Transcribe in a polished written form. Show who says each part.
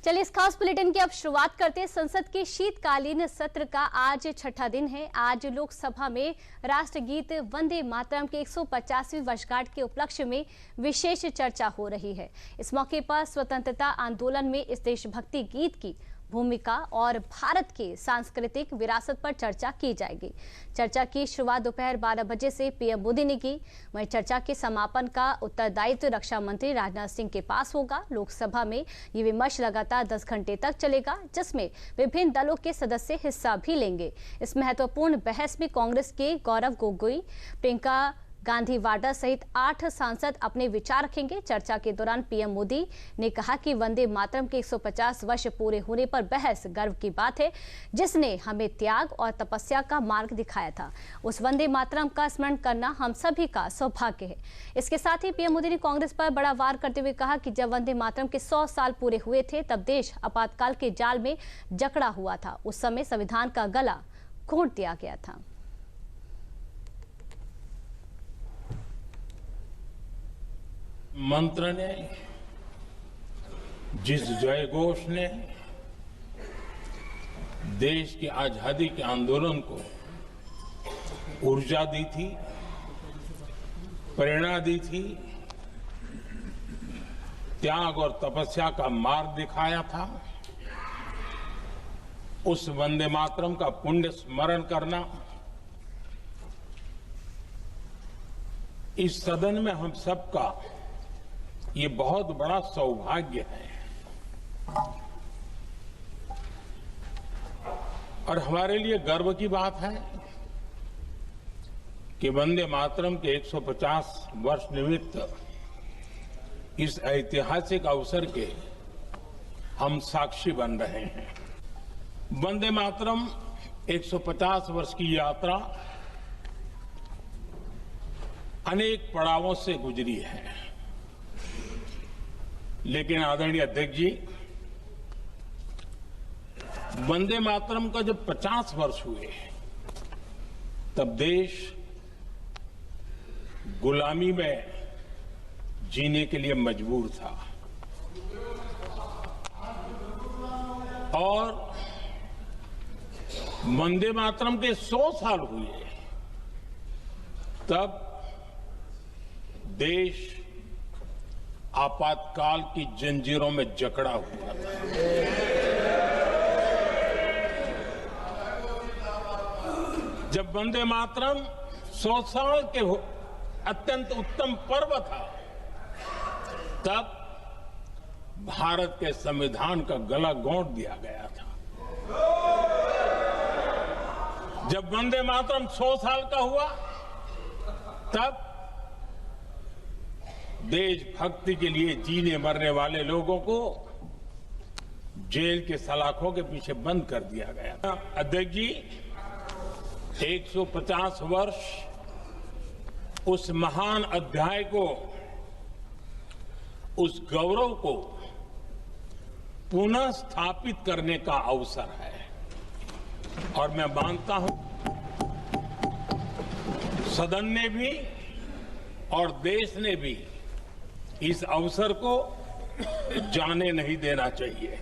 Speaker 1: चलिए इस खास बुलेटिन की अब शुरुआत करते हैं। संसद के शीतकालीन सत्र का आज छठा दिन है। आज लोकसभा में राष्ट्रगीत वंदे मातरम के 150वीं वर्षगांठ के उपलक्ष्य में विशेष चर्चा हो रही है। इस मौके पर स्वतंत्रता आंदोलन में इस देशभक्ति गीत की भूमिका और भारत के सांस्कृतिक विरासत पर चर्चा की जाएगी। चर्चा की शुरुआत दोपहर 12 बजे से पीएम मोदी ने की। वहीं चर्चा के समापन का उत्तरदायित्व रक्षा मंत्री राजनाथ सिंह के पास होगा। लोकसभा में ये विमर्श लगातार 10 घंटे तक चलेगा, जिसमें विभिन्न दलों के सदस्य हिस्सा भी लेंगे। इस महत्वपूर्ण बहस में कांग्रेस के गौरव गोगोई, प्रियंका गांधी वाड्रा सहित 8 सांसद अपने विचार रखेंगे। चर्चा के दौरान पीएम मोदी ने कहा कि वंदे मातरम के 150 वर्ष पूरे होने पर बहस गर्व की बात है, जिसने हमें त्याग और तपस्या का मार्ग दिखाया था। उस वंदे मातरम का स्मरण करना हम सभी का सौभाग्य है। इसके साथ ही पीएम मोदी ने कांग्रेस पर बड़ा वार करते हुए कहा कि जब वंदे मातरम के 100 साल पूरे हुए थे, तब देश आपातकाल के जाल में जकड़ा हुआ था। उस समय संविधान का गला घोंट दिया गया था।
Speaker 2: मंत्र ने, जिस जय घोष ने देश की आजादी के आंदोलन को ऊर्जा दी थी, प्रेरणा दी थी, त्याग और तपस्या का मार्ग दिखाया था, उस वंदे मातरम का पुण्य स्मरण करना इस सदन में हम सबका ये बहुत बड़ा सौभाग्य है। और हमारे लिए गर्व की बात है कि वंदे मातरम के 150 वर्ष निमित्त इस ऐतिहासिक अवसर के हम साक्षी बन रहे हैं। वंदे मातरम 150 वर्ष की यात्रा अनेक पड़ावों से गुजरी है, लेकिन आदरणीय अध्यक्ष जी, वंदे मातरम का जब 50 वर्ष हुए, तब देश गुलामी में जीने के लिए मजबूर था और वंदे मातरम के 100 साल हुए, तब देश आपातकाल की जंजीरों में जकड़ा हुआ था। जब वंदे मातरम 100 साल के अत्यंत उत्तम पर्व था, तब भारत के संविधान का गला घोंट दिया गया था। जब वंदे मातरम 100 साल का हुआ, तब देशभक्ति के लिए जीने मरने वाले लोगों को जेल के सलाखों के पीछे बंद कर दिया गया। अध्यक्ष जी, 150 वर्ष उस महान अध्याय को, उस गौरव को पुनः स्थापित करने का अवसर है और मैं मानता हूं सदन ने भी और देश ने भी इस अवसर को जाने नहीं देना चाहिए।